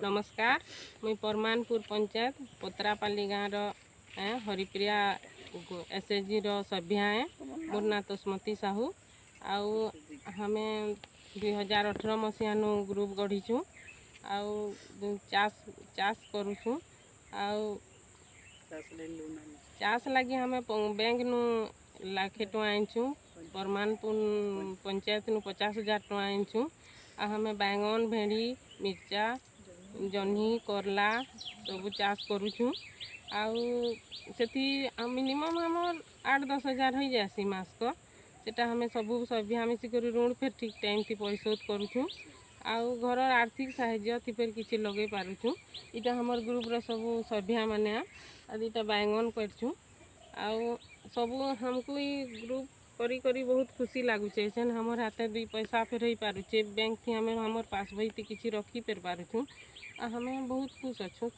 नमस्कार। मुई परमानपुर पंचायत पतरापाली गाँव हरिप्रिया एसएचजी सभ्या है। मोर ना तो स्मृति साहू आउ हमें 2018 मसीहा ग्रुप गढ़ीचु आउ चाष करूँ आउ चाष लगी हमें बैंक नु लाखे टଙ୍କା आनीचु। परमानपुर पंचायत नु 50,000 टଙ୍କା आनीचु। आ हमें बैंगन भेंडी मिर्चा जह्नी करला सब चाष करूँ आउ मिनिमम हमर 8-10 हज़ार हो जासी मासक। सेटा हमें सबू सभ्या मिसिक ऋण फिर ठीक टाइम थी परिशोध करूँ आउ घर आर्थिक साहाय्य थी किसी लगे पारुँ। इटा हमर ग्रुप सबू सभ्या माने आदिटा बैंगन करछुँ आउ सबू हमको ये ग्रुप करी करी बहुत खुशी लगुचे। हमर हाथ 2 पैसा फिर हो पारुचे बैंक थी हमें हमर पास बही किसी रखी फिर पारुँ। हमें बहुत खुश अच्छु।